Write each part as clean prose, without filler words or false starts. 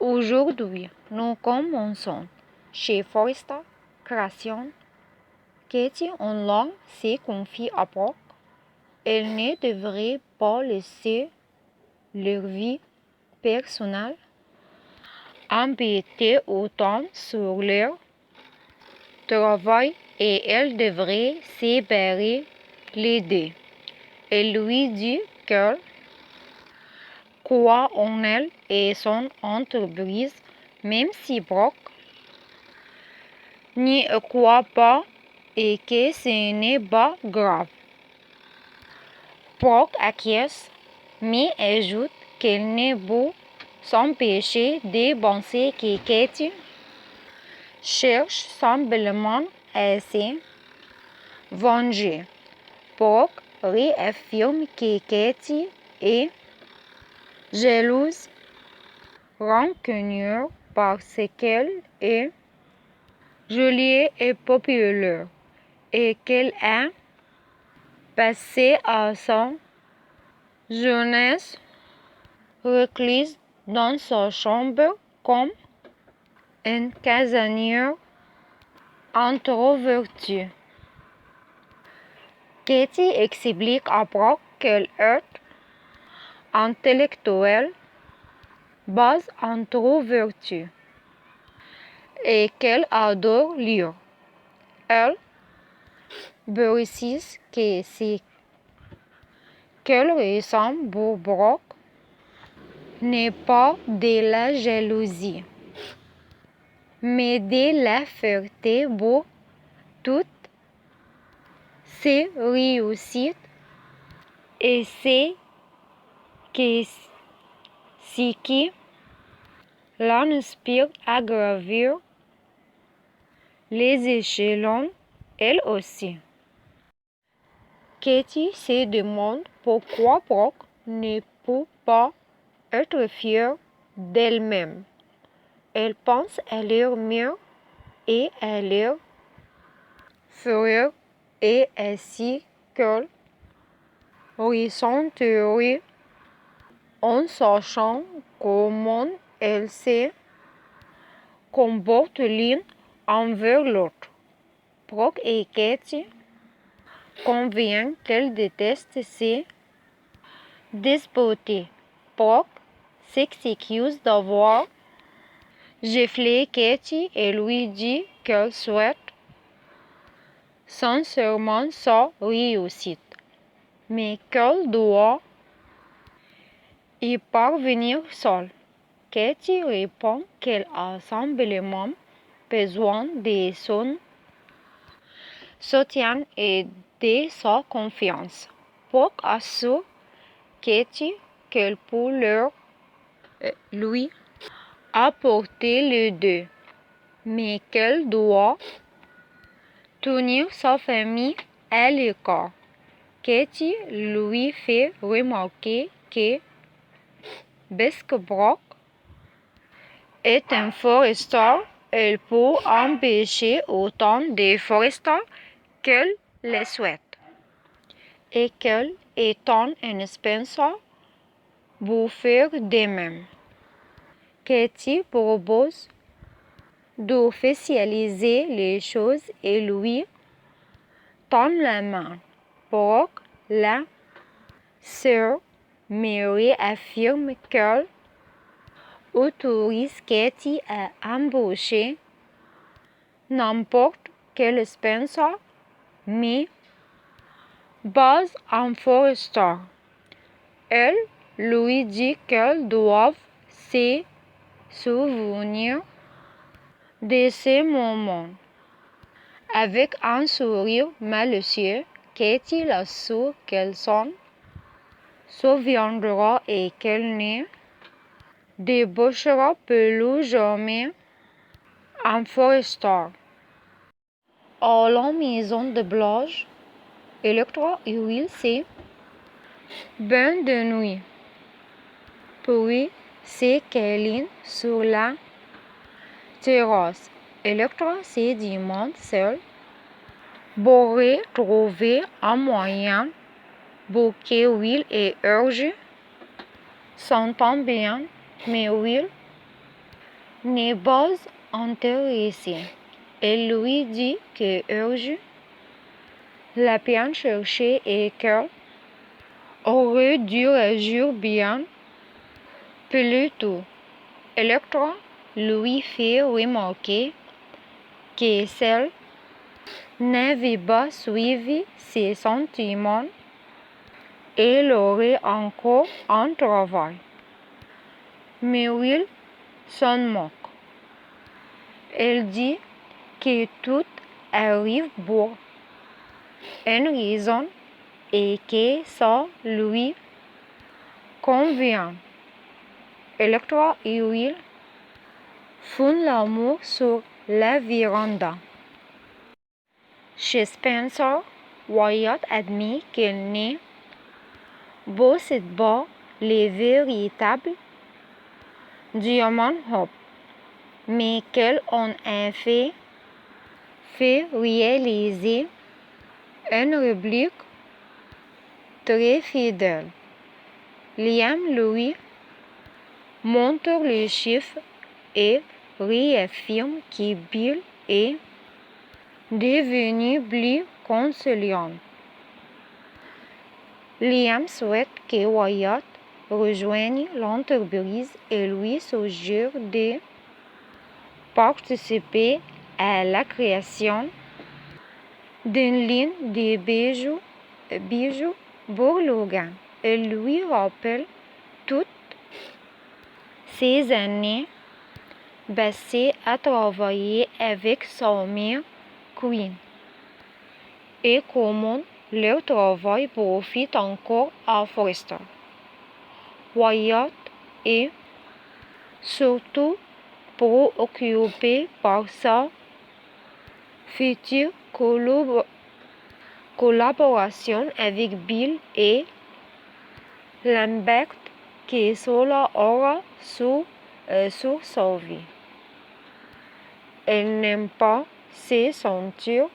Aujourd'hui, nous commençons chez Foresta Création. Katie en langue se confie à Brooke. Elle ne devrait pas laisser leur vie personnelle empiéter autant sur leur travail et elle devrait séparer les deux. Elle lui dit qu'elle croit en elle et son entreprise, même si Brooke n'y croit pas et que ce n'est pas grave. Brooke acquiesce, mais ajoute qu'elle ne peut s'empêcher de penser que Katie cherche simplement à se venger. Brooke réaffirme que Katie est jalouse, rancunière parce qu'elle est jolie et populaire et qu'elle a passé à sa jeunesse recluse dans sa chambre comme une casanière introvertie. Katie explique à Brooke qu'elle est intellectuelle, basse introvertie et qu'elle adore lire. Elle précise que ce qu'elle ressent pour Brooke n'est pas de la jalousie, mais de la fierté pour toutes ses réussites et c'est ce qui l'inspire à gravir les échelons, elle aussi. Katie se demande pourquoi Brooke ne peut pas être fière d'elle-même. Elle pense à leur mère et à leur frère et ainsi qu'elle ressentirait en sachant comment elle se comporte l'une envers l'autre. Brooke et Katie conviennent qu'elle déteste ces despotés. Brooke s'excuse d'avoir giflé Katie et lui dit qu'elle souhaite sincèrement sa réussite, mais qu'elle doit y parvenir seule. Katie répond qu'elle a simplement besoin de son soutien et de sa confiance. Brooke assure Katie qu'elle peut lui apporter les deux, mais qu'elle doit tenir sa famille à l'écart. Katie lui fait remarquer que puisque Brooke est un Forester, elle peut empêcher autant de Foresters qu'elle le souhaite, et qu'elle étant un Spencer pour faire de même. Katie propose d'officialiser les choses et lui tend la main. Brooke, la sœur, Mary affirme qu'elle autorise Katie à embaucher n'importe quel Spencer, mais pas un Forester. Elle lui dit qu'elle doit se souvenir de ces moments. Avec un sourire malicieux, Katie l'assure qu'elle s'en souviendra et qu'elle ne débauchera plus jamais un Forester. À la maison de Blanche, Electra et Will se baignent de nuit, puis se câlinent sur la terrasse. Electra se demande seule pourrait trouver un moyen pour que Will et Urge s'entendent bien, mais Will n'est pas intéressé. Elle lui dit que urge la bien chercher et qu'elle aurait dû agir bien plus tôt. Electra lui fait remarquer que celle n'avait pas suivi ses sentiments et elle aurait encore un travail. Mais Will s'en moque. Elle dit que tout arrive pour une raison et que ça lui convient. Electra et Will font l'amour sur la véranda. Chez Spencer, Wyatt admet qu'il ne possède pas les véritables diamants Hope, mais qu'elle en a fait réaliser une réplique très fidèle. Liam lui montre les chiffres et réaffirme que Bill est devenu plus conciliant. Liam souhaite que Wyatt rejoigne l'entreprise et lui suggère de participer à la création d'une ligne de bijoux pour Logan. Elle lui rappelle toutes ces années passées à travailler avec sa mère Queen et comment leur travail profite encore à Forrester. Wyatt est surtout préoccupé par sa future collaboration avec Bill et l'impact que cela aura sur sa vie. Elle n'aime pas se sentir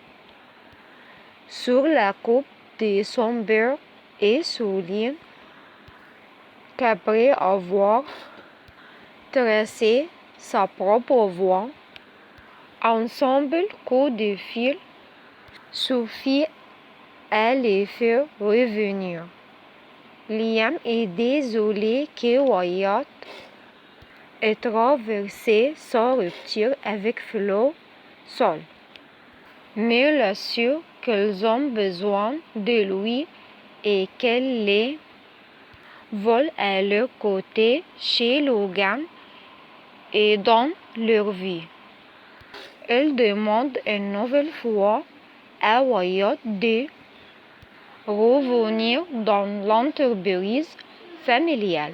sur la coupe de son beurre et souligne qu'après avoir tracé sa propre voie, un simple coup de fil suffit à les faire revenir. Liam est désolé que Wyatt ait traversé sa rupture avec Flo seul, mais l'assure qu'ils ont besoin de lui et qu'elle les vole à leur côté chez Logan et dans leur vie. Elle demande une nouvelle fois à Wyatt de revenir dans l'entreprise familiale.